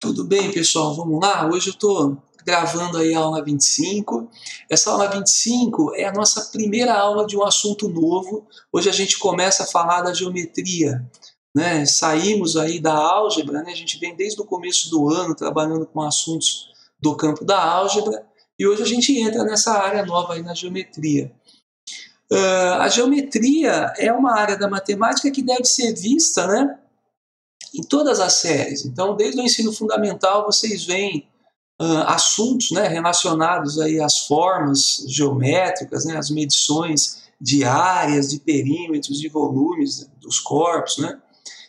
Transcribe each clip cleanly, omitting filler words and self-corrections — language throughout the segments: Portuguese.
Tudo bem, pessoal? Vamos lá? Hoje eu estou gravando aí a aula 25. Essa aula 25 é a nossa primeira aula de um assunto novo. Hoje a gente começa a falar da geometria, né? Saímos aí da álgebra, né? A gente vem desde o começo do ano trabalhando com assuntos do campo da álgebra e hoje a gente entra nessa área nova aí na geometria. A geometria é uma área da matemática que deve ser vista, né, em todas as séries. Então, desde o ensino fundamental, vocês veem assuntos, né, relacionados aí às formas geométricas, né, as medições de áreas, de perímetros, de volumes dos corpos, né?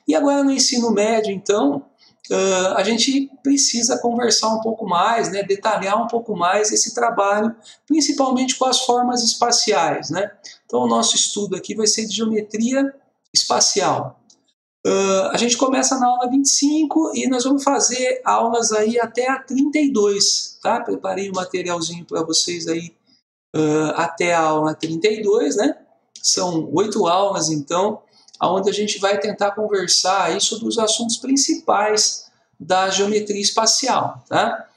E agora no ensino médio, então, a gente precisa conversar um pouco mais, né, detalhar um pouco mais esse trabalho, principalmente com as formas espaciais, né? Então, o nosso estudo aqui vai ser de geometria espacial. A gente começa na aula 25 e nós vamos fazer aulas aí até a 32, tá? Preparei um materialzinho para vocês aí até a aula 32, né? São 8 aulas, então, onde a gente vai tentar conversar aí sobre os assuntos principais da geometria espacial, tá?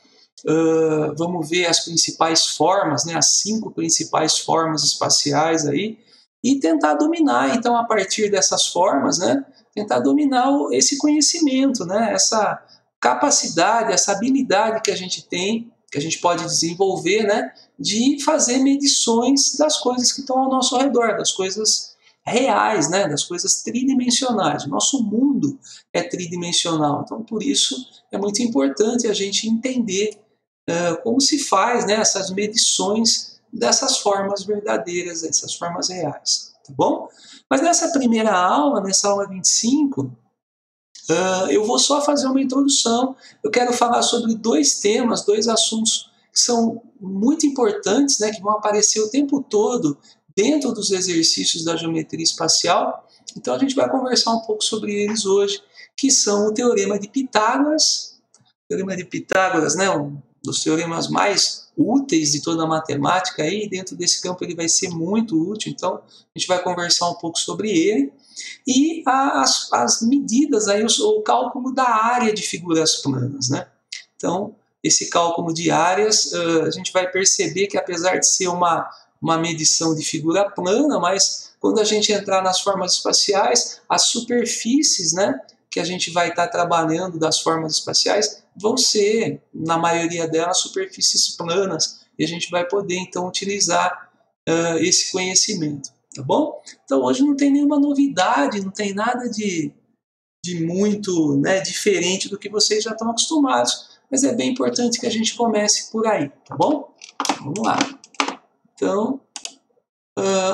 Vamos ver as principais formas, né? As 5 principais formas espaciais aí e tentar dominar, então, a partir dessas formas, né? Tentar dominar esse conhecimento, né? Essa capacidade, essa habilidade que a gente tem, que a gente pode desenvolver, né? De fazer medições das coisas que estão ao nosso redor, das coisas reais, né? Das coisas tridimensionais. O nosso mundo é tridimensional, então por isso é muito importante a gente entender como se faz, né, essas medições dessas formas verdadeiras, essas formas reais, tá bom? Mas nessa primeira aula, nessa aula 25, eu vou só fazer uma introdução. Eu quero falar sobre 2 temas, 2 assuntos que são muito importantes, né, que vão aparecer o tempo todo dentro dos exercícios da geometria espacial. Então a gente vai conversar um pouco sobre eles hoje, que são o Teorema de Pitágoras. O Teorema de Pitágoras, né, um dos teoremas mais úteis de toda a matemática, aí dentro desse campo ele vai ser muito útil, então a gente vai conversar um pouco sobre ele. E as medidas, aí, o cálculo da área de figuras planas, né? Então, esse cálculo de áreas, a gente vai perceber que apesar de ser uma medição de figura plana, mas quando a gente entrar nas formas espaciais, as superfícies, né, que a gente vai estar trabalhando das formas espaciais vão ser, na maioria delas, superfícies planas, e a gente vai poder, então, utilizar esse conhecimento, tá bom? Então, hoje não tem nenhuma novidade, não tem nada de muito, né, diferente do que vocês já estão acostumados, mas é bem importante que a gente comece por aí, tá bom? Vamos lá. Então,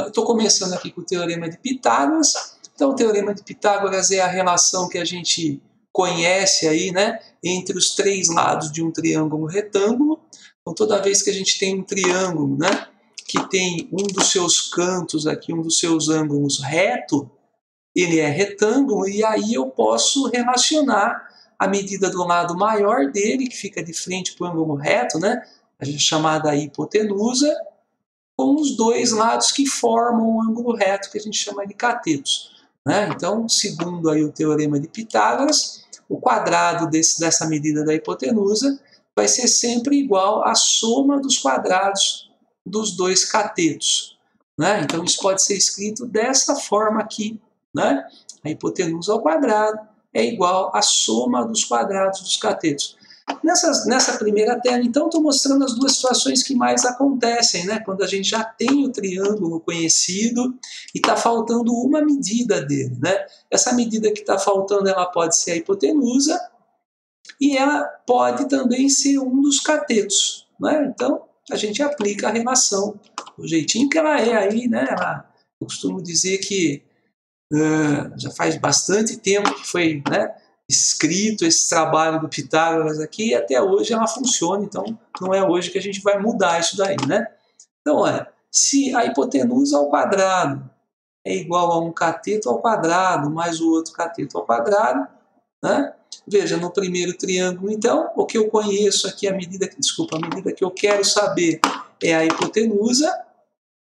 estou começando aqui com o Teorema de Pitágoras. Então, o Teorema de Pitágoras é a relação que a gente conhece aí, né, entre os 3 lados de um triângulo retângulo. Então, toda vez que a gente tem um triângulo, né, que tem um dos seus cantos aqui, um dos seus ângulos reto, ele é retângulo, e aí eu posso relacionar a medida do lado maior dele, que fica de frente para o ângulo reto, né, a gente chamada hipotenusa, com os 2 lados que formam o ângulo reto, que a gente chama de catetos, né? Então, segundo aí o Teorema de Pitágoras, o quadrado dessa medida da hipotenusa vai ser sempre igual à soma dos quadrados dos 2 catetos, né? Então, isso pode ser escrito dessa forma aqui, né? A hipotenusa ao quadrado é igual à soma dos quadrados dos catetos. Nessa primeira tela, então, estou mostrando as 2 situações que mais acontecem, né? Quando a gente já tem o triângulo conhecido e está faltando uma medida dele, né? Essa medida que está faltando, ela pode ser a hipotenusa e ela pode também ser um dos catetos, né? Então, a gente aplica a relação do jeitinho que ela é aí, né? Eu costumo dizer que já faz bastante tempo que foi, né, escrito esse trabalho do Pitágoras aqui, e até hoje ela funciona, então não é hoje que a gente vai mudar isso daí, né? Então, olha, se a hipotenusa ao quadrado é igual a um cateto ao quadrado, mais o outro cateto ao quadrado, né? Veja, no primeiro triângulo, então, o que eu conheço aqui, a medida que eu quero saber é a hipotenusa,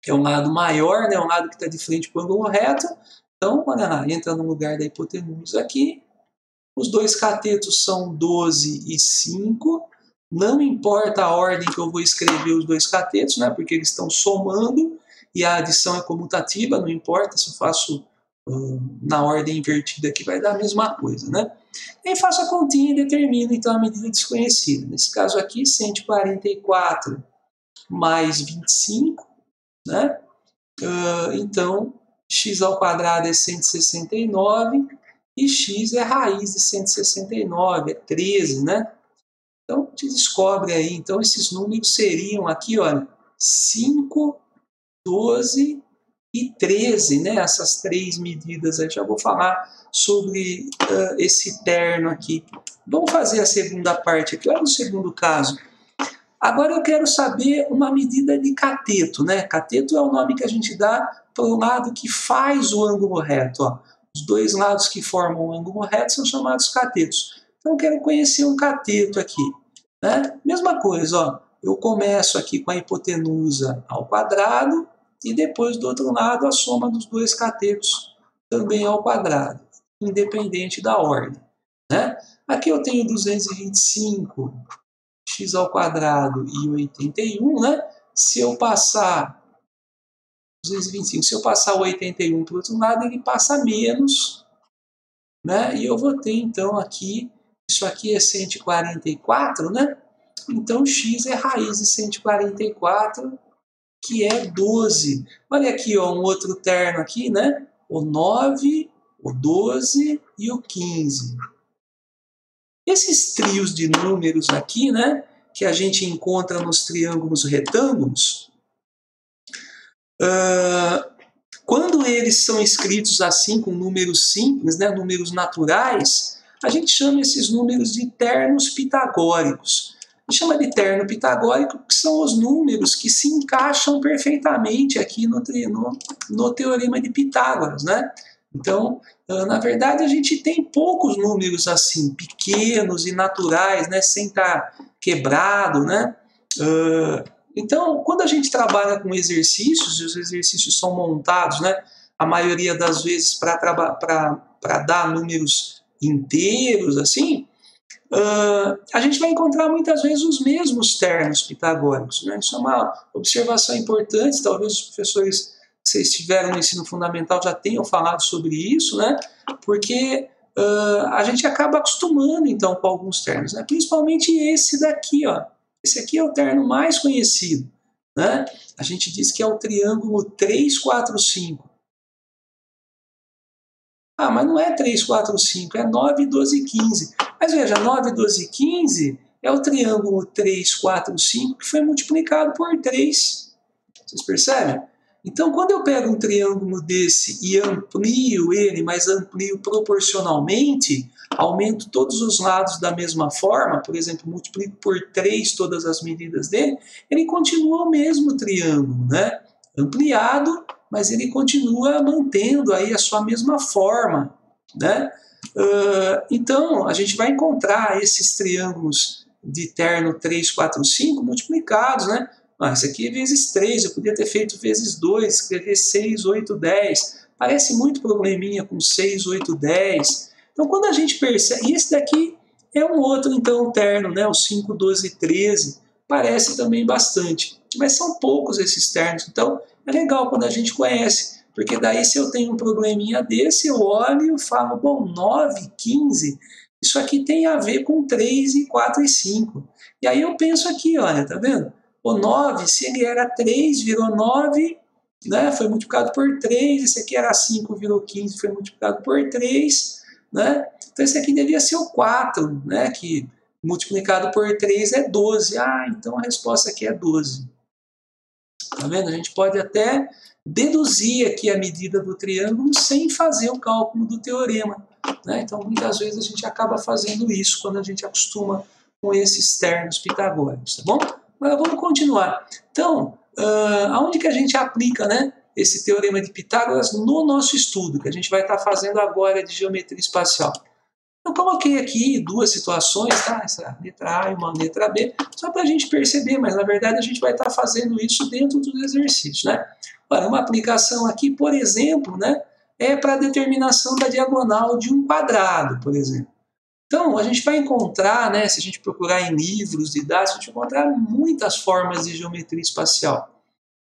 que é um lado maior, né, um lado que está de frente para o ângulo reto. Então, quando ela entra no lugar da hipotenusa aqui, Os dois catetos são 12 e 5. Não importa a ordem que eu vou escrever os dois catetos, né? Porque eles estão somando e a adição é comutativa, não importa se eu faço na ordem invertida aqui, vai dar a mesma coisa, né? E aí faço a continha e determino então a medida desconhecida. Nesse caso aqui, 144 mais 25, né? Então, x ao quadrado é 169 e x é raiz de 169, é 13, né? Então, a gente descobre aí, então esses números seriam aqui, olha, 5, 12 e 13, né? Essas três medidas aí. Já vou falar sobre esse terno aqui. Vamos fazer a segunda parte aqui. Olha o segundo caso. Agora eu quero saber uma medida de cateto, né? Cateto é o nome que a gente dá para o lado que faz o ângulo reto. Ó. Os dois lados que formam o ângulo reto são chamados catetos. Então eu quero conhecer um cateto aqui. Né? Mesma coisa, ó. Eu começo aqui com a hipotenusa ao quadrado e depois do outro lado a soma dos dois catetos também ao quadrado, independente da ordem. Né? Aqui eu tenho 225 x ao quadrado e 81, né? Se eu passar 225, se eu passar o 81 para o outro lado, ele passa menos, né? E eu vou ter então aqui, isso aqui é 144, né? Então x é raiz de 144, que é 12. Olha aqui, ó, um outro terno aqui, né? O 9, o 12 e o 15. Esses trios de números aqui, né, que a gente encontra nos triângulos retângulos, quando eles são escritos assim, com números simples, né, números naturais, a gente chama esses números de ternos pitagóricos. A gente chama de terno pitagórico porque são os números que se encaixam perfeitamente aqui no teorema de Pitágoras, né? Então, na verdade, a gente tem poucos números assim, pequenos e naturais, né, sem estar quebrado, né? Então, quando a gente trabalha com exercícios, e os exercícios são montados, né, a maioria das vezes para dar números inteiros, assim, a gente vai encontrar muitas vezes os mesmos ternos pitagóricos. Né? Isso é uma observação importante, talvez os professores que vocês tiveram no ensino fundamental já tenham falado sobre isso, né? Porque a gente acaba acostumando então com alguns ternos, né? Principalmente esse daqui, ó. Esse aqui é o terno mais conhecido, né? A gente diz que é o triângulo 3, 4, 5. Ah, mas não é 3, 4, 5, é 9, 12 e 15. Mas veja, 9, 12 e 15 é o triângulo 3, 4, 5 que foi multiplicado por 3. Vocês percebem? Então, quando eu pego um triângulo desse e amplio ele, mas amplio proporcionalmente, aumento todos os lados da mesma forma, por exemplo, multiplico por 3 todas as medidas dele, ele continua o mesmo triângulo, né? Ampliado, mas ele continua mantendo aí a sua mesma forma, né? Então, a gente vai encontrar esses triângulos de terno 3, 4, 5 multiplicados, né? Esse aqui é vezes 3, eu podia ter feito vezes 2, escrever 6, 8, 10. Parece muito probleminha com 6, 8, 10. Então, quando a gente percebe... E esse daqui é um outro, então, terno, né? O 5, 12, 13. Parece também bastante. Mas são poucos esses ternos. Então, é legal quando a gente conhece. Porque daí, se eu tenho um probleminha desse, eu olho e falo, bom, 9, 15... Isso aqui tem a ver com 3, e 4 e 5. E aí eu penso aqui, olha, tá vendo? O 9, se ele era 3, virou 9, né? Foi multiplicado por 3. Esse aqui era 5, virou 15, foi multiplicado por 3. Né? Então esse aqui devia ser o 4, né? Que multiplicado por 3 é 12. Ah, então a resposta aqui é 12. Tá vendo? A gente pode até deduzir aqui a medida do triângulo sem fazer o cálculo do teorema. Né? Então muitas vezes a gente acaba fazendo isso quando a gente acostuma com esses ternos pitagóricos. Tá bom? Agora vamos continuar. Então, aonde que a gente aplica, né, esse teorema de Pitágoras no nosso estudo, que a gente vai estar fazendo agora de geometria espacial? Eu coloquei aqui duas situações, tá? Essa letra A e uma letra B, só para a gente perceber, mas na verdade a gente vai estar fazendo isso dentro dos exercícios, né? Olha, uma aplicação aqui, por exemplo, né, é para a determinação da diagonal de um quadrado, por exemplo. Então, a gente vai encontrar, né, se a gente procurar em livros didáticos, a gente vai encontrar muitas formas de geometria espacial,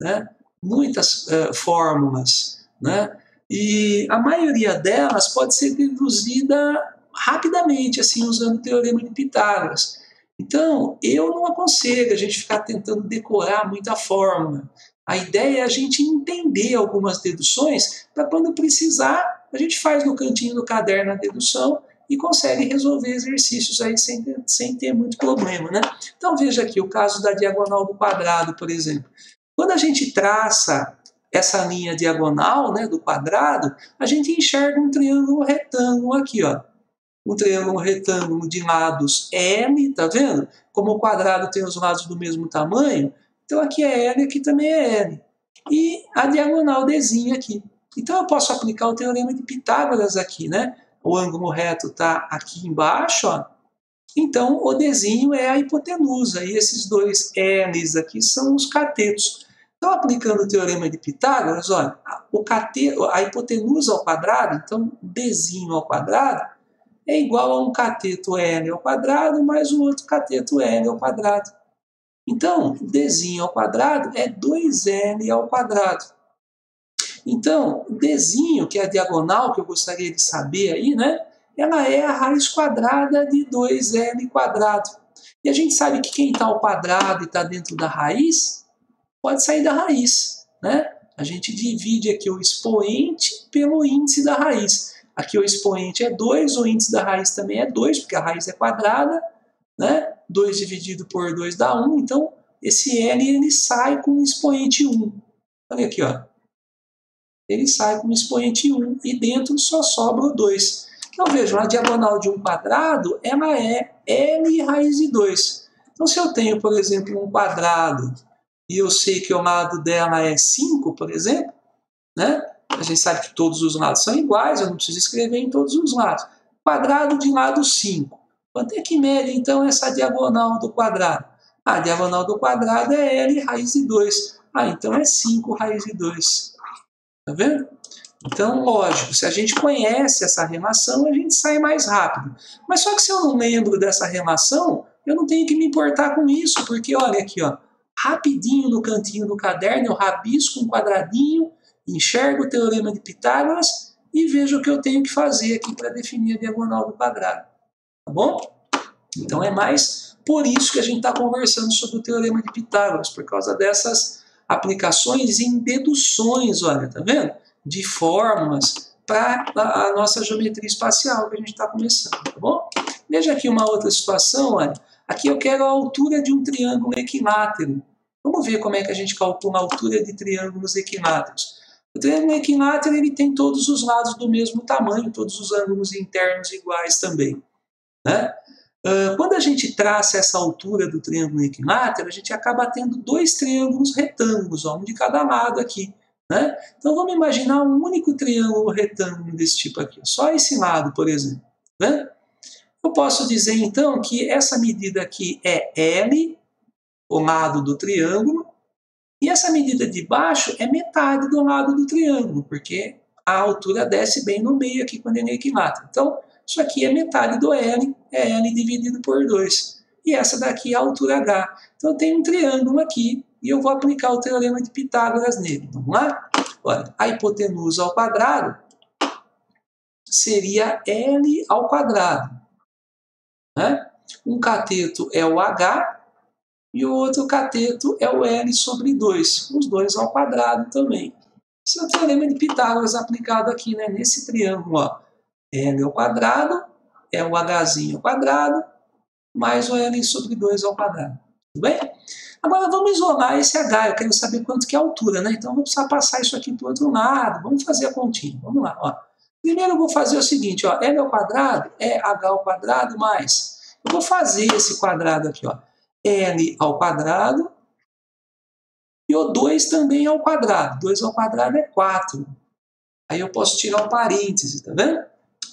né? Muitas fórmulas, né? E a maioria delas pode ser deduzida rapidamente, assim, usando o teorema de Pitágoras. Então, eu não aconselho a gente ficar tentando decorar muita fórmula. A ideia é a gente entender algumas deduções para quando precisar, a gente faz no cantinho do caderno a dedução e consegue resolver exercícios aí sem ter muito problema, né? Então veja aqui o caso da diagonal do quadrado, por exemplo. Quando a gente traça essa linha diagonal, né, do quadrado, a gente enxerga um triângulo retângulo aqui, ó. Um triângulo retângulo de lados L, tá vendo? Como o quadrado tem os lados do mesmo tamanho, então aqui é L, aqui também é L. E a diagonal Dzinho aqui. Então eu posso aplicar o teorema de Pitágoras aqui, né? O ângulo reto está aqui embaixo, ó. Então o Dzinho é a hipotenusa, e esses dois L's aqui são os catetos. Então, aplicando o teorema de Pitágoras, olha, a hipotenusa ao quadrado, então Dzinho ao quadrado, é igual a um cateto L ao quadrado mais um outro cateto L ao quadrado. Então, Dzinho ao quadrado é 2L ao quadrado. Então, Dzinho, que é a diagonal que eu gostaria de saber aí, né? Ela é a raiz quadrada de 2L quadrado. E a gente sabe que quem está ao quadrado e está dentro da raiz, pode sair da raiz, né? A gente divide aqui o expoente pelo índice da raiz. Aqui o expoente é 2, o índice da raiz também é 2, porque a raiz é quadrada, né? 2 dividido por 2 dá 1, então esse L ele sai com o expoente 1. Olha aqui, ó. Ele sai com o expoente 1 e dentro só sobra o 2. Então vejam, a diagonal de um quadrado ela é L raiz de 2. Então se eu tenho, por exemplo, um quadrado e eu sei que o lado dela é 5, por exemplo, né? A gente sabe que todos os lados são iguais, eu não preciso escrever em todos os lados. Quadrado de lado 5. Quanto é que mede, então, essa diagonal do quadrado? A diagonal do quadrado é L raiz de 2. Então é 5 raiz de 2. Tá vendo? Então, lógico, se a gente conhece essa relação, a gente sai mais rápido. Mas só que se eu não lembro dessa relação, eu não tenho que me importar com isso, porque olha aqui, ó, rapidinho no cantinho do caderno, eu rabisco um quadradinho, enxergo o teorema de Pitágoras e vejo o que eu tenho que fazer aqui para definir a diagonal do quadrado. Tá bom? Então é mais por isso que a gente está conversando sobre o teorema de Pitágoras, por causa dessas aplicações em deduções, olha, tá vendo? De fórmulas para a nossa geometria espacial que a gente está começando, tá bom? Veja aqui uma outra situação, olha. Aqui eu quero a altura de um triângulo equilátero. Vamos ver como é que a gente calcula a altura de triângulos equiláteros. O triângulo equilátero ele tem todos os lados do mesmo tamanho, todos os ângulos internos iguais também, né? Quando a gente traça essa altura do triângulo equilátero, a gente acaba tendo dois triângulos retângulos, ó, um de cada lado aqui, né? Então vamos imaginar um único triângulo retângulo desse tipo aqui, só esse lado, por exemplo, né? Eu posso dizer então que essa medida aqui é L, o lado do triângulo, e essa medida de baixo é metade do lado do triângulo, porque a altura desce bem no meio aqui quando ele é equilátero. Então, isso aqui é metade do L, é L dividido por 2. E essa daqui é a altura H. Então, eu tenho um triângulo aqui e eu vou aplicar o teorema de Pitágoras nele. Vamos lá? Olha, a hipotenusa ao quadrado seria L ao quadrado, né? Um cateto é o H e o outro cateto é o L sobre 2, os dois ao quadrado também. Esse é o teorema de Pitágoras aplicado aqui, né, nesse triângulo, ó. L ao quadrado é o Hzinho ao quadrado mais o L sobre 2 ao quadrado. Tudo bem? Agora vamos isolar esse H, eu quero saber quanto que é a altura, né? Então vamos precisar passar isso aqui para o outro lado, vamos fazer a continha. Vamos lá, ó. Primeiro eu vou fazer o seguinte, ó, L ao quadrado é H ao quadrado mais... Eu vou fazer esse quadrado aqui, ó. L ao quadrado e o 2 também ao quadrado. 2 ao quadrado é 4. Aí eu posso tirar um parêntese, tá vendo?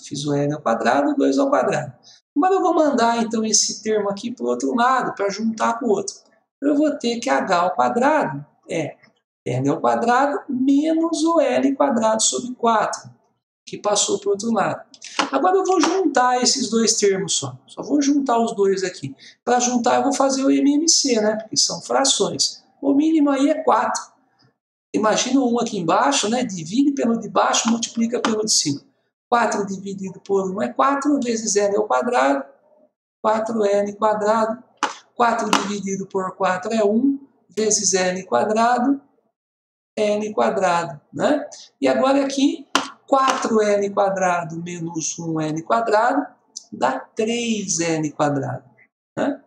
Fiz o L ao quadrado, 2 ao quadrado. Agora eu vou mandar então esse termo aqui para o outro lado, para juntar com o outro. Eu vou ter que H ao quadrado é L ao quadrado menos o L quadrado sobre 4, que passou para o outro lado. Agora eu vou juntar esses dois termos só. Só vou juntar os dois aqui. Para juntar eu vou fazer o MMC, né? Porque são frações. O mínimo aí é 4. Imagina um aqui embaixo, né? Divide pelo de baixo, multiplica pelo de cima. 4 dividido por 1 é 4, vezes n ao quadrado. 4n quadrado. 4 dividido por 4 é 1, vezes n quadrado. N quadrado, né? E agora aqui, 4n quadrado menos 1n quadrado dá 3n quadrado, né?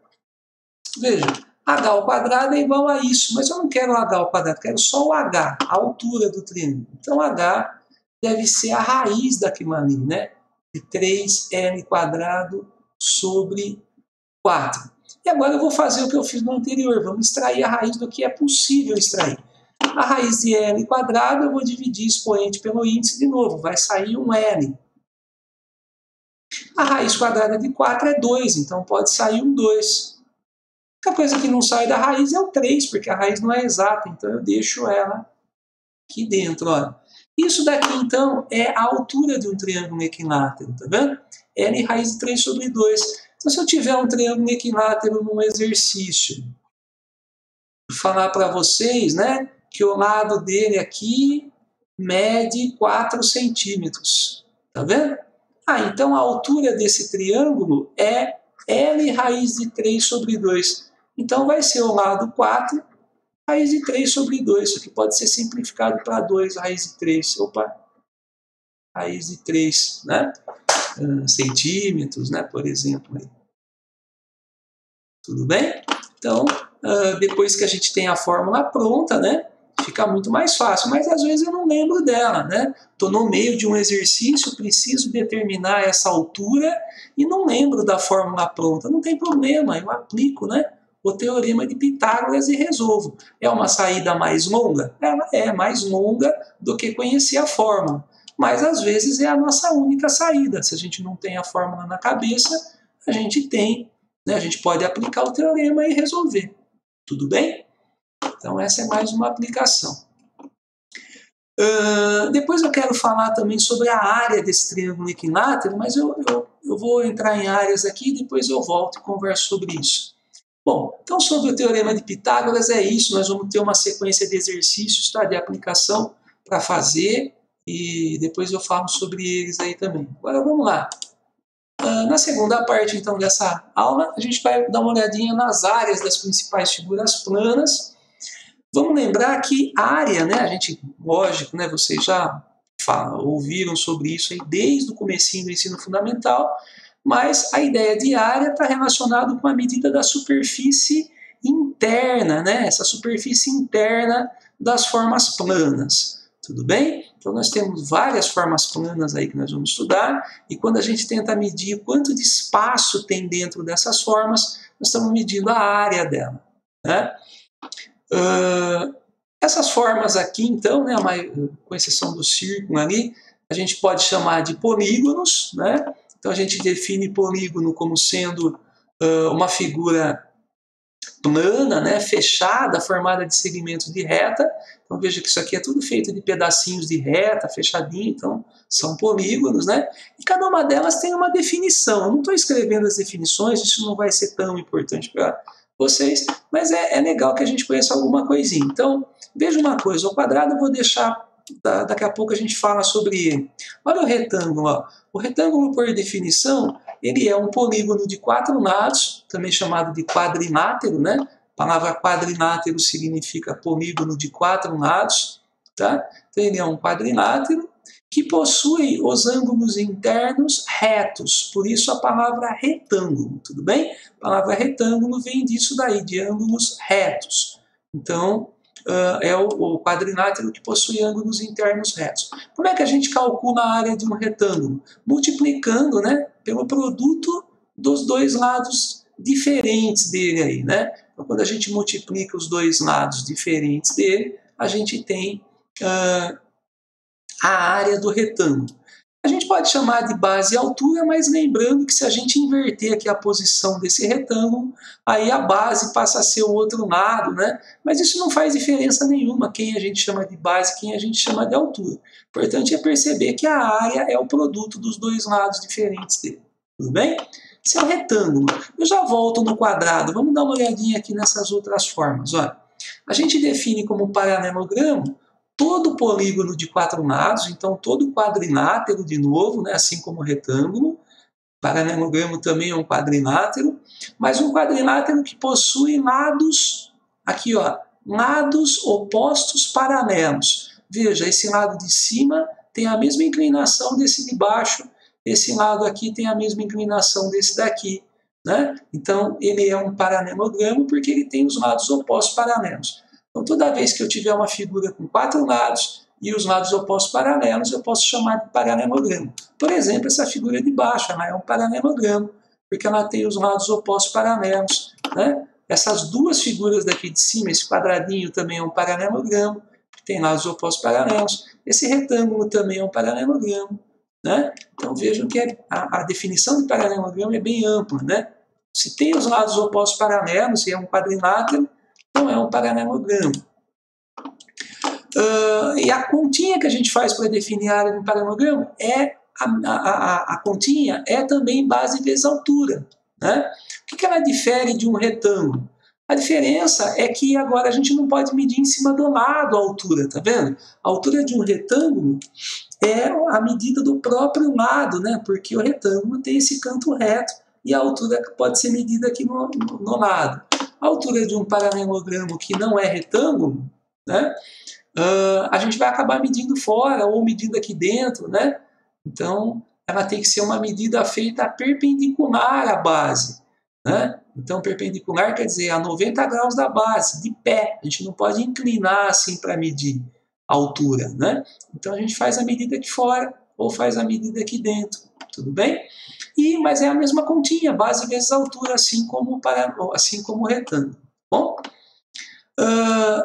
Veja, h ao quadrado é igual a isso, mas eu não quero h ao quadrado, quero só o h, a altura do triângulo. Então h deve ser a raiz daquilo ali, né? De 3n quadrado sobre 4. E agora eu vou fazer o que eu fiz no anterior, vamos extrair a raiz do que é possível extrair. A raiz de n quadrado eu vou dividir expoente pelo índice de novo, vai sair um n. A raiz quadrada de 4 é 2, então pode sair um 2. A coisa que não sai da raiz é o 3, porque a raiz não é exata, então eu deixo ela aqui dentro. Olha. Isso daqui, então, é a altura de um triângulo equilátero, tá vendo? N raiz de 3 sobre 2. Então, se eu tiver um triângulo equilátero num exercício, vou falar para vocês, né, que o lado dele aqui mede 4 centímetros. Tá vendo? Então a altura desse triângulo é L raiz de 3 sobre 2. Então vai ser o lado 4, raiz de 3 sobre 2. Isso aqui pode ser simplificado para 2 raiz de 3. Opa! Raiz de 3, né? Centímetros, né? Por exemplo. Tudo bem? Então, depois que a gente tem a fórmula pronta, né? Fica muito mais fácil, mas às vezes eu não lembro dela, né? Estou no meio de um exercício, preciso determinar essa altura e não lembro da fórmula pronta. Não tem problema, eu aplico, né, o teorema de Pitágoras e resolvo. É uma saída mais longa? Ela é mais longa do que conhecer a fórmula, mas às vezes é a nossa única saída. Se a gente não tem a fórmula na cabeça, a gente tem, né, a gente pode aplicar o teorema e resolver. Tudo bem? Então essa é mais uma aplicação. Depois eu quero falar também sobre a área desse triângulo equilátero, mas eu vou entrar em áreas aqui e depois eu volto e converso sobre isso. Bom, então sobre o teorema de Pitágoras é isso, nós vamos ter uma sequência de exercícios, tá, de aplicação para fazer e depois eu falo sobre eles aí também. Agora vamos lá. Na segunda parte então dessa aula, a gente vai dar uma olhadinha nas áreas das principais figuras planas. Vamos lembrar que área, né, a gente, lógico, né, vocês já ouviram sobre isso aí desde o comecinho do ensino fundamental, mas a ideia de área está relacionada com a medida da superfície interna, né, essa superfície interna das formas planas. Tudo bem? Então nós temos várias formas planas aí que nós vamos estudar, e quando a gente tenta medir quanto de espaço tem dentro dessas formas, nós estamos medindo a área dela, né? Essas formas aqui, então, né, com exceção do círculo ali, a gente pode chamar de polígonos, né? Então a gente define polígono como sendo uma figura plana, né, fechada, formada de segmentos de reta. Então veja que isso aqui é tudo feito de pedacinhos de reta, fechadinho, então são polígonos, né? E cada uma delas tem uma definição. Eu não estou escrevendo as definições, isso não vai ser tão importante para vocês, mas é legal que a gente conheça alguma coisinha. Então, veja uma coisa, o quadrado eu vou deixar, daqui a pouco a gente fala sobre ele. Olha o retângulo, ó. O retângulo, por definição, ele é um polígono de 4 lados, também chamado de quadrilátero, né? A palavra quadrilátero significa polígono de 4 lados, tá? Então ele é um quadrilátero que possui os ângulos internos retos, por isso a palavra retângulo, tudo bem? A palavra retângulo vem disso daí, de ângulos retos. Então, é o quadrilátero que possui ângulos internos retos. Como é que a gente calcula a área de um retângulo? Multiplicando, né, pelo produto dos dois lados diferentes dele aí, né? Então, quando a gente multiplica os dois lados diferentes dele, a gente tem a área do retângulo. A gente pode chamar de base e altura, mas lembrando que se a gente inverter aqui a posição desse retângulo, aí a base passa a ser o outro lado, né? Mas isso não faz diferença nenhuma, quem a gente chama de base, quem a gente chama de altura. O importante é perceber que a área é o produto dos dois lados diferentes dele. Tudo bem? Esse é o retângulo. Eu já volto no quadrado. Vamos dar uma olhadinha aqui nessas outras formas. Olha, a gente define como paralelogramo todo polígono de 4 lados, então todo quadrilátero de novo, né, assim como o retângulo. Paralelogramo também é um quadrilátero, mas um quadrilátero que possui lados, aqui ó, lados opostos paralelos. Veja, esse lado de cima tem a mesma inclinação desse de baixo, esse lado aqui tem a mesma inclinação desse daqui, né? Então ele é um paralelogramo porque ele tem os lados opostos paralelos. Então, toda vez que eu tiver uma figura com 4 lados e os lados opostos paralelos, eu posso chamar de paralelogramo. Por exemplo, essa figura de baixo, ela é um paralelogramo, porque ela tem os lados opostos paralelos, né? Essas duas figuras daqui de cima, esse quadradinho também é um paralelogramo, que tem lados opostos paralelos. Esse retângulo também é um paralelogramo, né? Então, vejam que a definição de paralelogramo é bem ampla, né? Se tem os lados opostos paralelos e é um quadrilátero, então é um paralelogramo. E a continha que a gente faz para definir a área de um paralelogramo é a continha é também base vezes altura, né? O que ela difere de um retângulo? A diferença é que agora a gente não pode medir em cima do lado a altura, tá vendo? A altura de um retângulo é a medida do próprio lado, né? Porque o retângulo tem esse canto reto e a altura pode ser medida aqui no lado. A altura de um paralelogramo que não é retângulo, né, a gente vai acabar medindo fora ou medindo aqui dentro, né? Então, ela tem que ser uma medida feita perpendicular à base, né? Então, perpendicular quer dizer a 90 graus da base, de pé. A gente não pode inclinar assim para medir a altura, né? Então, a gente faz a medida aqui fora ou faz a medida aqui dentro, tudo bem? Mas é a mesma continha, base vezes altura, assim como o retângulo. Bom?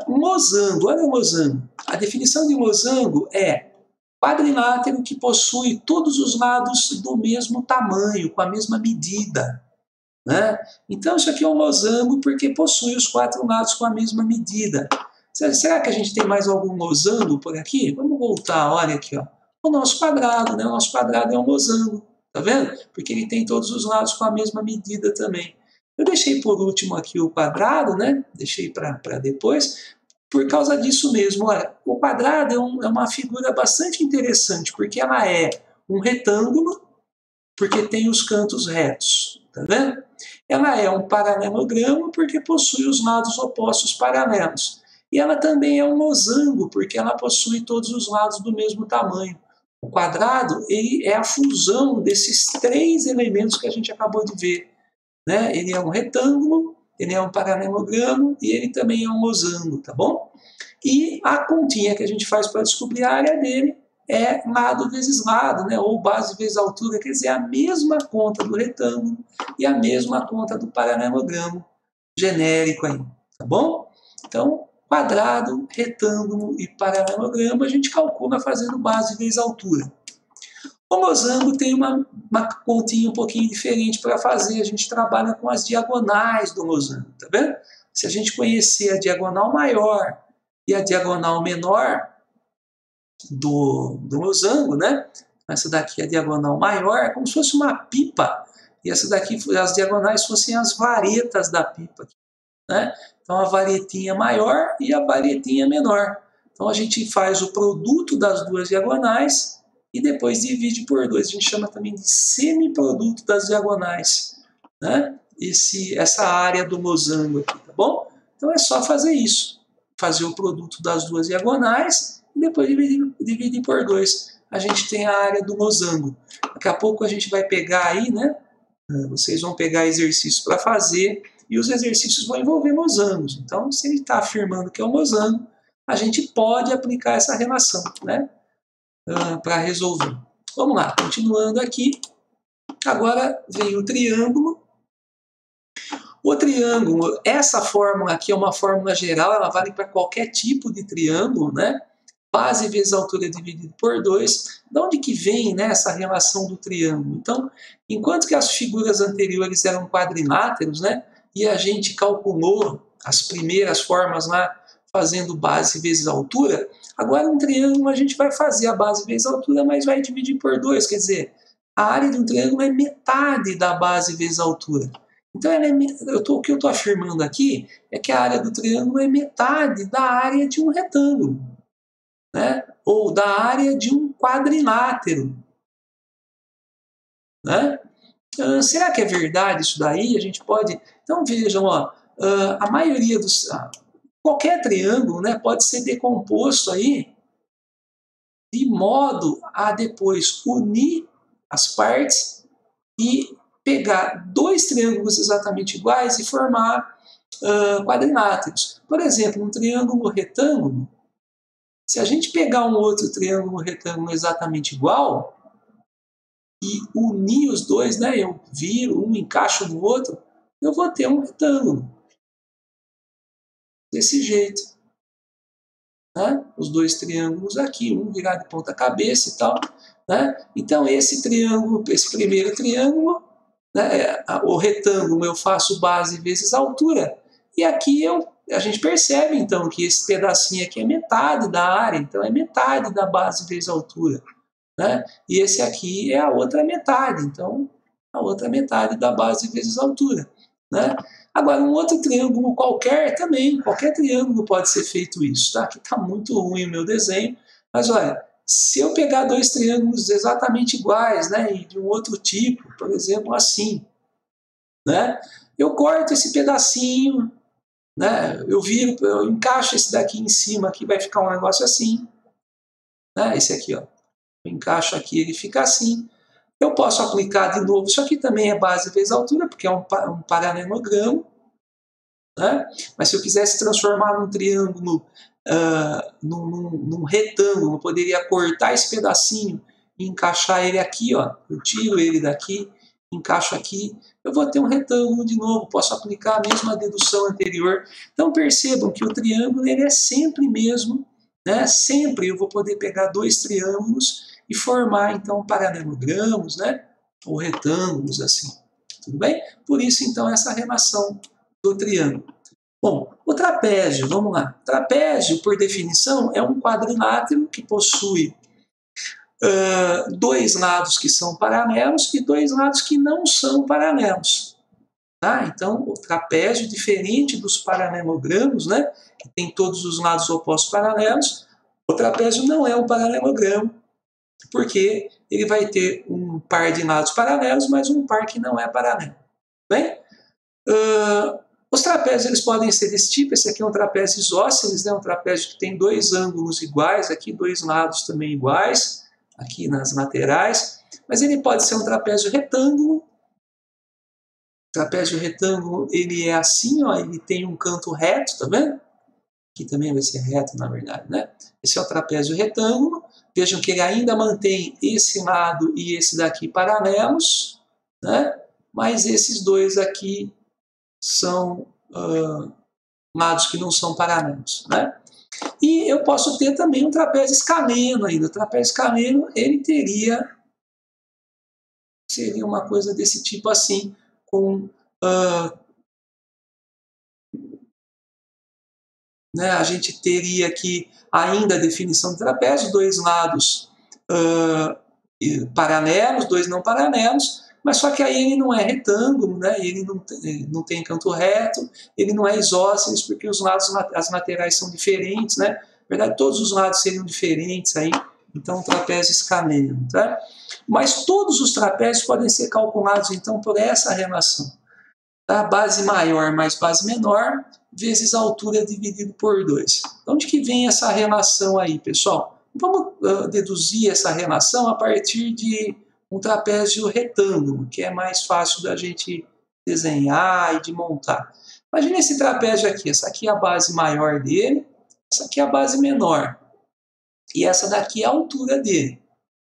Um losango, olha o losango. A definição de losango é quadrilátero que possui todos os lados do mesmo tamanho, com a mesma medida, né? Então isso aqui é um losango porque possui os 4 lados com a mesma medida. Será que a gente tem mais algum losango por aqui? Vamos voltar, olha aqui, ó. O nosso quadrado, né? O nosso quadrado é um losango, tá vendo? Porque ele tem todos os lados com a mesma medida também. Eu deixei por último aqui o quadrado, né? Deixei para depois, por causa disso mesmo. Olha, o quadrado é uma figura bastante interessante, porque ela é um retângulo, porque tem os cantos retos, tá vendo? Ela é um paralelogramo, porque possui os lados opostos paralelos. E ela também é um losango, porque ela possui todos os lados do mesmo tamanho. O quadrado ele é a fusão desses 3 elementos que a gente acabou de ver, né? Ele é um retângulo, ele é um paralelogramo e ele também é um losango, tá bom? E a continha que a gente faz para descobrir a área dele é lado vezes lado, né? Ou base vezes altura, quer dizer, a mesma conta do retângulo e a mesma conta do paralelogramo genérico aí, tá bom? Então, quadrado, retângulo e paralelogramo a gente calcula fazendo base vezes altura. O losango tem uma continha um pouquinho diferente para fazer. A gente trabalha com as diagonais do losango, tá vendo? Se a gente conhecer a diagonal maior e a diagonal menor do losango, né? Essa daqui é a diagonal maior, é como se fosse uma pipa. E essa daqui, as diagonais fossem as varetas da pipa, né? Então a varetinha maior e a varetinha menor. Então a gente faz o produto das duas diagonais e depois divide por 2. A gente chama também de semiproduto das diagonais, né? Essa área do losango aqui, tá bom? Então é só fazer isso. Fazer o produto das duas diagonais e depois dividir por 2. A gente tem a área do losango. Daqui a pouco a gente vai pegar aí, né? Vocês vão pegar exercícios para fazer e os exercícios vão envolver losangos. Então, se ele está afirmando que é um losango, a gente pode aplicar essa relação, né? Para resolver. Vamos lá, continuando aqui. Agora vem o triângulo. O triângulo, essa fórmula aqui é uma fórmula geral, ela vale para qualquer tipo de triângulo, né? base vezes altura dividido por 2. De onde que vem, né, essa relação do triângulo? Então, enquanto que as figuras anteriores eram quadriláteros, né, e a gente calculou as primeiras formas lá fazendo base vezes altura, agora um triângulo a gente vai fazer a base vezes altura, mas vai dividir por 2, quer dizer, a área de um triângulo é metade da base vezes altura. Então, o que eu estou afirmando aqui é que a área do triângulo é metade da área de um retângulo, né? Ou da área de um quadrilátero, né? Será que é verdade isso daí? A gente pode... Então, vejam, ó, a maioria dos... qualquer triângulo, né, pode ser decomposto aí de modo a depois unir as partes e pegar dois triângulos exatamente iguais e formar quadriláteros. Por exemplo, um triângulo retângulo, se a gente pegar um outro triângulo retângulo exatamente igual e unir os dois, né, eu viro um, encaixo no outro, eu vou ter um retângulo. Desse jeito. Né? Os dois triângulos aqui, um virado de ponta cabeça e tal. Né? Então, esse triângulo, esse primeiro triângulo, né, o retângulo eu faço base vezes altura. E aqui a gente percebe, então, que esse pedacinho aqui é metade da área, então é metade da base vezes altura. Né? E esse aqui é a outra metade, então a outra metade da base vezes altura. Né? Agora, um outro triângulo qualquer também, qualquer triângulo pode ser feito isso. Tá? Aqui está muito ruim o meu desenho, mas olha, se eu pegar dois triângulos exatamente iguais, né, e de um outro tipo, por exemplo, assim, né, eu corto esse pedacinho, né, eu encaixo esse daqui em cima, aqui vai ficar um negócio assim, né, esse aqui, ó, eu encaixo aqui, ele fica assim. Eu posso aplicar de novo, isso aqui também é base vezes altura, porque é um paralelogramo, né? Mas se eu quisesse transformar num triângulo, num retângulo, eu poderia cortar esse pedacinho e encaixar ele aqui, ó. Eu tiro ele daqui, encaixo aqui, eu vou ter um retângulo de novo, posso aplicar a mesma dedução anterior. Então percebam que o triângulo ele é sempre mesmo, né? Sempre eu vou poder pegar dois triângulos e formar então paralelogramos, né? Ou retângulos assim. Tudo bem? Por isso então essa relação do triângulo. Bom, o trapézio, vamos lá. Trapézio, por definição, é um quadrilátero que possui dois lados que são paralelos e dois lados que não são paralelos. Tá? Então, o trapézio, diferente dos paralelogramos, né, que tem todos os lados opostos paralelos, o trapézio não é um paralelogramo, porque ele vai ter um par de lados paralelos, mas um par que não é paralelo. Bem? Os trapézios eles podem ser desse tipo. Esse aqui é um trapézio isósceles, né? Um trapézio que tem dois ângulos iguais, aqui dois lados também iguais, aqui nas laterais, mas ele pode ser um trapézio retângulo. O trapézio retângulo ele é assim, ó, ele tem um canto reto, tá vendo? Aqui também vai ser reto, na verdade, né? Esse é o trapézio retângulo. Vejam que ele ainda mantém esse lado e esse daqui paralelos, né? Mas esses dois aqui são lados que não são paralelos, né? E eu posso ter também um trapézio escaleno ainda. O trapézio escaleno, ele seria uma coisa desse tipo assim, com né, a gente teria aqui ainda a definição do trapézio, dois lados paralelos, dois não paralelos, mas só que aí ele não é retângulo, né? Ele não tem canto reto, ele não é isósceles, porque os lados, as laterais são diferentes, né? Na verdade, todos os lados seriam diferentes aí, então o trapézio escaleno, tá? Mas todos os trapézios podem ser calculados, então, por essa relação. Tá? Base maior mais base menor, vezes a altura dividido por 2. De onde que vem essa relação aí, pessoal? Vamos deduzir essa relação a partir de um trapézio retângulo, que é mais fácil da gente desenhar e de montar. Imagina esse trapézio aqui, essa aqui é a base maior dele, essa aqui é a base menor, e essa daqui é a altura dele.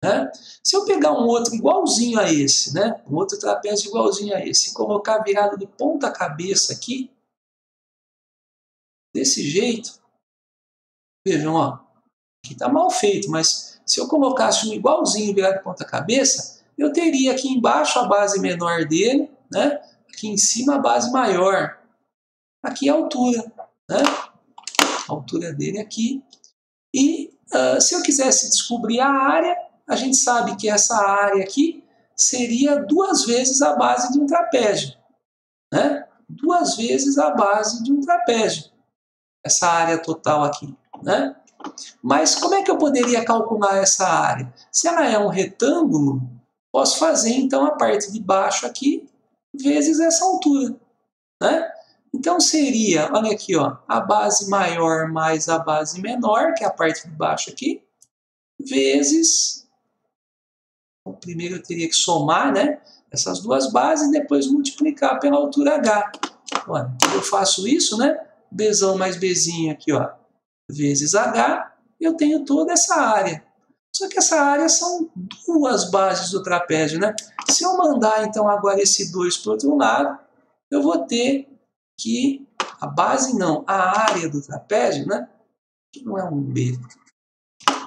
Né? Se eu pegar um outro igualzinho a esse, né? Um outro trapézio igualzinho a esse, e colocar virado de ponta cabeça aqui, desse jeito, vejam, ó, Aqui está mal feito, mas se eu colocasse um igualzinho virado de ponta cabeça, eu teria aqui embaixo a base menor dele, né? Aqui em cima a base maior. Aqui a altura, né? A altura dele aqui. E se eu quisesse descobrir a área, a gente sabe que essa área aqui seria 2 vezes a base de um trapézio, né? 2 vezes a base de um trapézio, essa área total aqui, né? Mas como é que eu poderia calcular essa área? Se ela é um retângulo, posso fazer então a parte de baixo aqui vezes essa altura, né? Então seria, olha aqui, ó, a base maior mais a base menor, que é a parte de baixo aqui, vezes... Então, primeiro eu teria que somar, né, essas duas bases e depois multiplicar pela altura H. Olha, eu faço isso, né? Bzão mais Bzinho aqui, ó, vezes H, eu tenho toda essa área. Só que essa área são 2 bases do trapézio, né? Se eu mandar, então, agora esse 2 para o outro lado, eu vou ter que a base não, a área do trapézio, né? Que não é um B.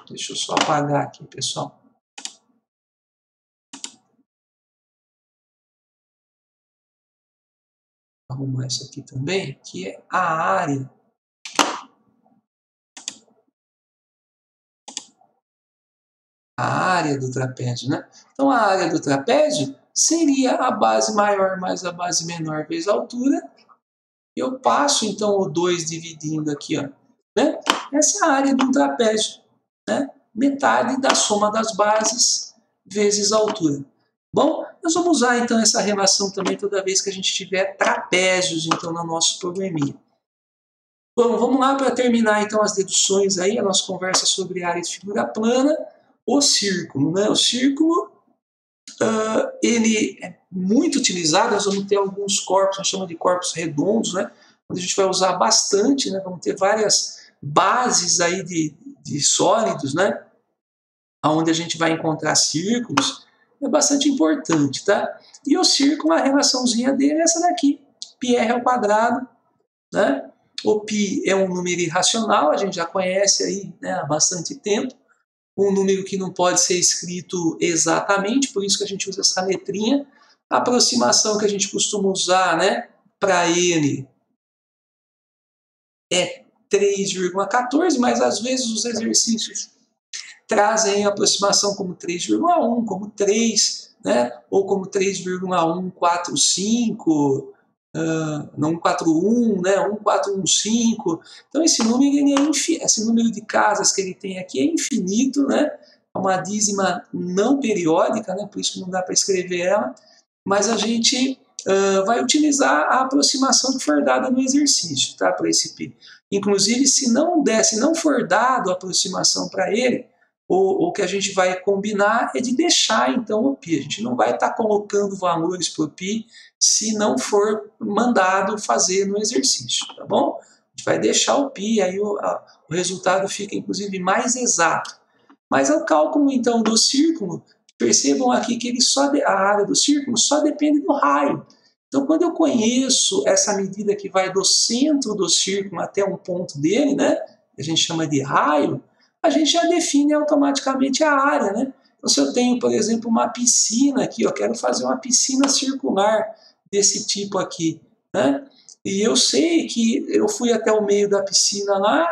Deixa eu só apagar aqui, pessoal. Arrumar isso aqui também, que é a área. A área do trapézio, né? Então, a área do trapézio seria a base maior mais a base menor vezes a altura. Eu passo, então, o 2 dividindo aqui, ó, né? Essa é a área de um trapézio, né? Metade da soma das bases vezes a altura. Bom, nós vamos usar, então, essa relação também toda vez que a gente tiver trapézios, então, no nosso programinha. Bom, vamos lá para terminar, então, as deduções aí, a nossa conversa sobre área de figura plana. O círculo, né? O círculo, ele é muito utilizado, nós vamos ter alguns corpos, nós chamamos de corpos redondos, né? Onde a gente vai usar bastante, né? Vamos ter várias bases aí de sólidos, né? Onde a gente vai encontrar círculos, é bastante importante, tá? E o círculo, a relaçãozinha dele é essa daqui, πr ao quadrado, né? O π é um número irracional, a gente já conhece aí, né, há bastante tempo, um número que não pode ser escrito exatamente, por isso que a gente usa essa letrinha. A aproximação que a gente costuma usar, né, para ele é 3,14, mas às vezes os exercícios trazem a aproximação como 3,1, como 3, né, ou como 3,145, não 141, né, 1415. Então esse número, esse número de casas que ele tem aqui é infinito, né? É uma dízima não periódica, né? Por isso que não dá para escrever ela, mas a gente vai utilizar a aproximação que for dada no exercício, tá? Para esse π. Inclusive, se não for dado a aproximação para ele, o que a gente vai combinar é de deixar então o π. A gente não vai estar colocando valores para o π se não for mandado fazer no exercício, tá bom? A gente vai deixar o π, aí o resultado fica inclusive mais exato. Mas o cálculo então do círculo, percebam aqui que a área do círculo só depende do raio. Então, quando eu conheço essa medida que vai do centro do círculo até um ponto dele, né, que a gente chama de raio, a gente já define automaticamente a área, né? Então, se eu tenho, por exemplo, uma piscina aqui, eu quero fazer uma piscina circular desse tipo aqui, né? E eu sei que eu fui até o meio da piscina lá,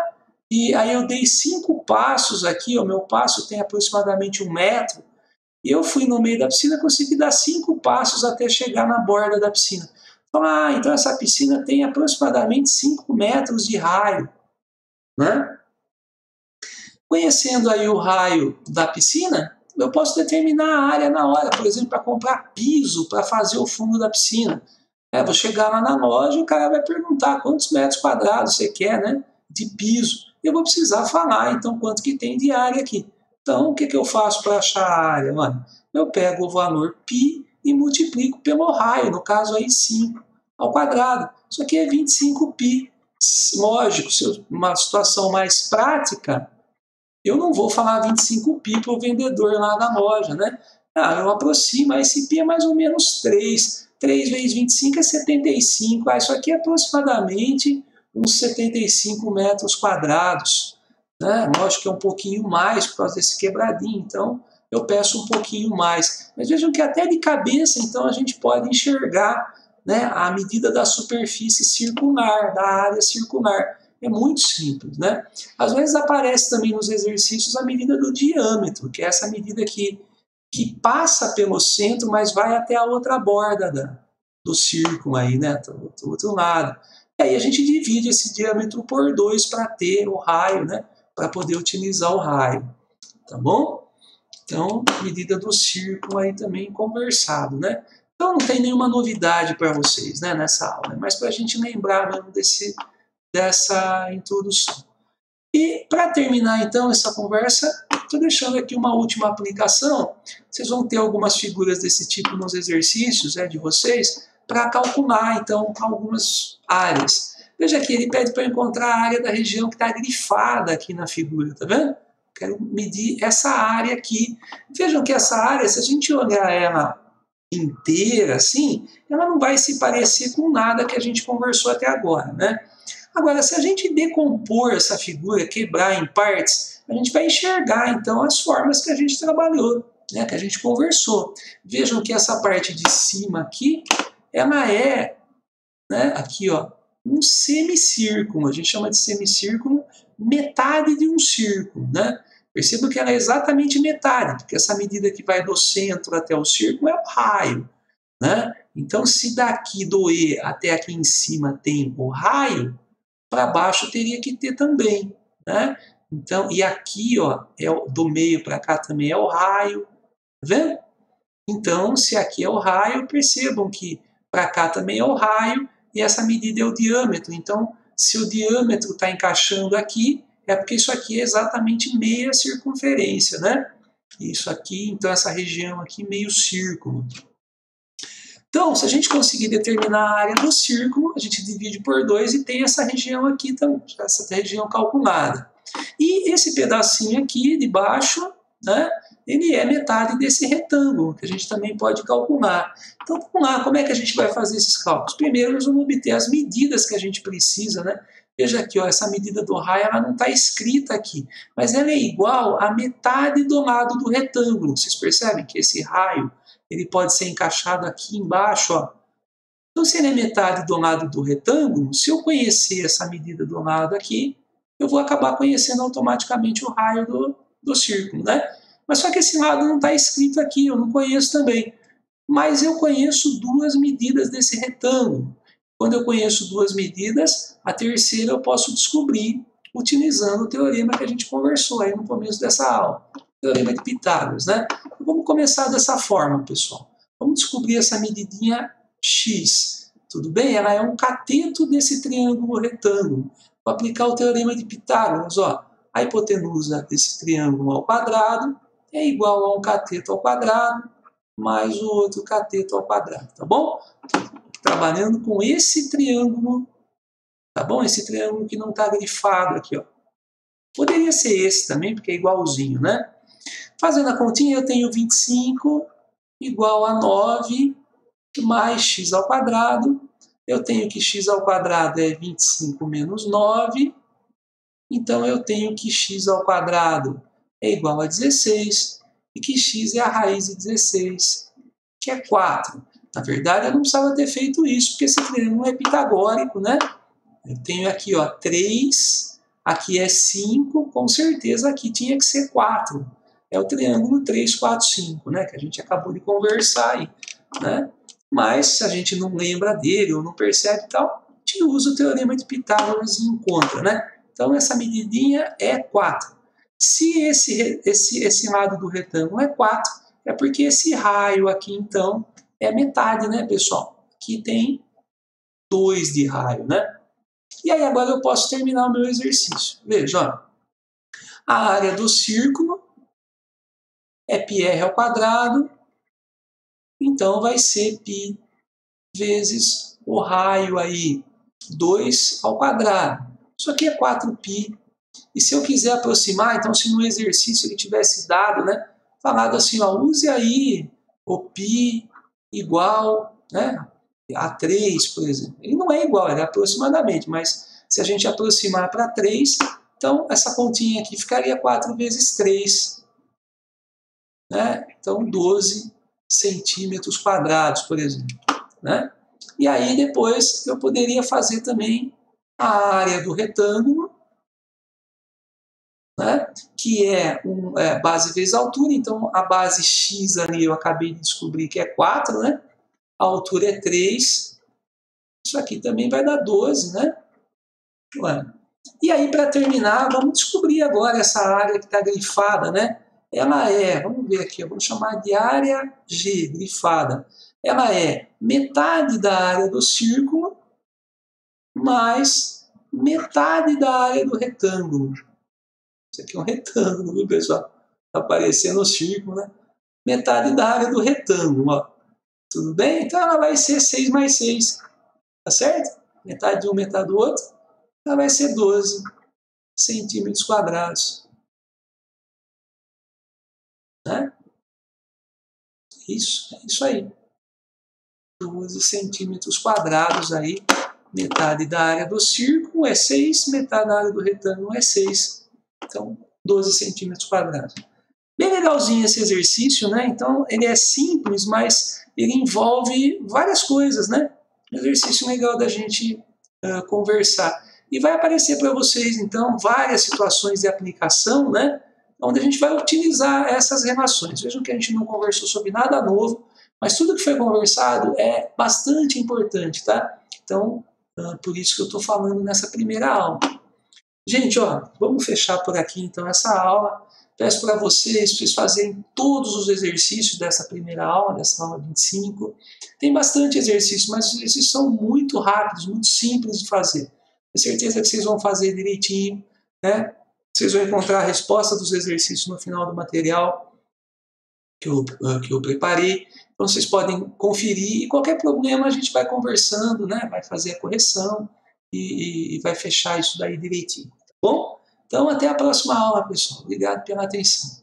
e aí eu dei 5 passos aqui, o meu passo tem aproximadamente 1 metro, e eu fui no meio da piscina, consegui dar 5 passos até chegar na borda da piscina. Então essa piscina tem aproximadamente 5 metros de raio, né? Conhecendo aí o raio da piscina, eu posso determinar a área na hora, por exemplo, para comprar piso para fazer o fundo da piscina. Vou chegar lá na loja, o cara vai perguntar quantos metros quadrados você quer, né, de piso. Eu vou precisar falar, então, quanto que tem de área aqui. Então, o que eu faço para achar a área? Mano? Eu pego o valor π e multiplico pelo raio, no caso aí 5 ao quadrado. Isso aqui é 25π. Lógico, se uma situação mais prática, eu não vou falar 25π para o vendedor lá da loja, né? Eu aproximo, esse π é mais ou menos 3. 3 vezes 25 é 75. Isso aqui é aproximadamente uns 75 metros quadrados. né? Lógico que é um pouquinho mais por causa desse quebradinho, então eu peço um pouquinho mais. Mas vejam que até de cabeça, então, a gente pode enxergar, né, a medida da superfície circular, da área circular. É muito simples, né? Às vezes aparece também nos exercícios a medida do diâmetro, que é essa medida que passa pelo centro, mas vai até a outra borda do círculo aí, né, do outro lado. E aí a gente divide esse diâmetro por 2 para ter o raio, né, para poder utilizar o raio, tá bom? Então, medida do círculo aí também conversado, né? Então não tem nenhuma novidade para vocês, né, nessa aula, mas para a gente lembrar mesmo dessa introdução. E para terminar então essa conversa, estou deixando aqui uma última aplicação. Vocês vão ter algumas figuras desse tipo nos exercícios, né, de vocês, para calcular então algumas áreas. Veja aqui, ele pede para encontrar a área da região que está grifada aqui na figura, tá vendo? Quero medir essa área aqui. Vejam que essa área, se a gente olhar ela inteira assim, ela não vai se parecer com nada que a gente conversou até agora, né? Agora, se a gente decompor essa figura, quebrar em partes, a gente vai enxergar, então, as formas que a gente trabalhou, né, que a gente conversou. Vejam que essa parte de cima aqui, ela é, né, aqui, ó, um semicírculo. A gente chama de semicírculo metade de um círculo, né? Perceba que ela é exatamente metade, porque essa medida que vai do centro até o círculo é o raio, né? Então, se daqui do E até aqui em cima tem o raio, para baixo teria que ter também, né? Então, e aqui, ó, do meio para cá também é o raio, tá vendo? Então, se aqui é o raio, percebam que para cá também é o raio e essa medida é o diâmetro. Então, se o diâmetro está encaixando aqui, é porque isso aqui é exatamente meia circunferência, né? Isso aqui, então essa região aqui, meio círculo. Então, se a gente conseguir determinar a área do círculo, a gente divide por 2 e tem essa região aqui, essa região calculada. E esse pedacinho aqui de baixo, né, ele é metade desse retângulo, que a gente também pode calcular. Então, vamos lá, como é que a gente vai fazer esses cálculos? Primeiro, nós vamos obter as medidas que a gente precisa, né? Veja aqui, ó, essa medida do raio ela não está escrita aqui, mas ela é igual a metade do lado do retângulo. Vocês percebem que esse raio ele pode ser encaixado aqui embaixo, ó. Então, se ele é metade do lado do retângulo, se eu conhecer essa medida do lado aqui, eu vou acabar conhecendo automaticamente o raio do círculo, né? Mas só que esse lado não está escrito aqui, eu não conheço também. Mas eu conheço duas medidas desse retângulo. Quando eu conheço duas medidas, a terceira eu posso descobrir utilizando o teorema que a gente conversou aí no começo dessa aula. Teorema de Pitágoras, né? Então, vamos começar dessa forma, pessoal. Vamos descobrir essa medidinha x. Tudo bem? Ela é um cateto desse triângulo retângulo. Vou aplicar o teorema de Pitágoras. Ó, a hipotenusa desse triângulo ao quadrado é igual a um cateto ao quadrado mais o outro cateto ao quadrado, tá bom? Trabalhando com esse triângulo, tá bom? Esse triângulo que não está grifado aqui, ó. Poderia ser esse também, porque é igualzinho, né? Fazendo a continha, eu tenho 25 igual a 9 mais x ao quadrado. Eu tenho que x ao quadrado é 25 menos 9. Então, eu tenho que x ao quadrado é igual a 16 e que x é a raiz de 16, que é 4. Na verdade, eu não precisava ter feito isso, porque esse triângulo é pitagórico, né? Eu tenho aqui, ó, 3, aqui é 5, com certeza aqui tinha que ser 4. É o triângulo 3, 4, 5, né? Que a gente acabou de conversar aí, né? Mas, se a gente não lembra dele ou não percebe e tal, a gente usa o teorema de Pitágoras e encontra, né? Então, essa medidinha é 4. Se esse lado do retângulo é 4, é porque esse raio aqui, então, é metade, né, pessoal? Aqui tem 2 de raio, né? E aí, agora eu posso terminar o meu exercício. Veja, ó. A área do círculo é πr ao quadrado, então vai ser π vezes o raio aí, 2 ao quadrado. Isso aqui é 4π. E se eu quiser aproximar, então se no exercício ele tivesse dado, né, falado assim, ó, use aí o π igual, né, a 3, por exemplo. Ele não é igual, ele é aproximadamente, mas se a gente aproximar para 3, Então, essa pontinha aqui ficaria 4 vezes 3, né? Então, 12 centímetros quadrados, por exemplo, né? E aí, depois, eu poderia fazer também a área do retângulo, né? Que é base vezes altura. Então, a base x ali eu acabei de descobrir que é 4, né? A altura é 3. Isso aqui também vai dar 12, né? Ué. E aí, para terminar, vamos descobrir agora essa área que está grifada, né? Ela vamos ver aqui, vamos chamar de área G, grifada. Ela é metade da área do círculo mais metade da área do retângulo. Isso aqui é um retângulo, viu, pessoal? Está aparecendo o círculo, né? Metade da área do retângulo, ó. Tudo bem? Então ela vai ser 6 mais 6, tá certo? Metade de um, metade do outro. Ela vai ser 12 centímetros quadrados. Né? É isso aí. 12 centímetros quadrados aí. Metade da área do círculo é 6, metade da área do retângulo é 6. Então, 12 centímetros quadrados. Bem legalzinho esse exercício, né? Então, ele é simples, mas ele envolve várias coisas, né? Um exercício legal da gente conversar. E vai aparecer para vocês, então, várias situações de aplicação, né? Onde a gente vai utilizar essas relações. Vejam que a gente não conversou sobre nada novo, mas tudo que foi conversado é bastante importante, tá? Então, por isso que eu estou falando nessa primeira aula. Gente, ó, vamos fechar por aqui, então, essa aula. Peço para vocês fazerem todos os exercícios dessa primeira aula, dessa aula 25. Tem bastante exercício, mas os exercícios são muito rápidos, muito simples de fazer. Tenho certeza que vocês vão fazer direitinho, né? Vocês vão encontrar a resposta dos exercícios no final do material que eu preparei. Então vocês podem conferir e qualquer problema a gente vai conversando, né? Vai fazer a correção e vai fechar isso daí direitinho, tá bom? Então até a próxima aula, pessoal. Obrigado pela atenção.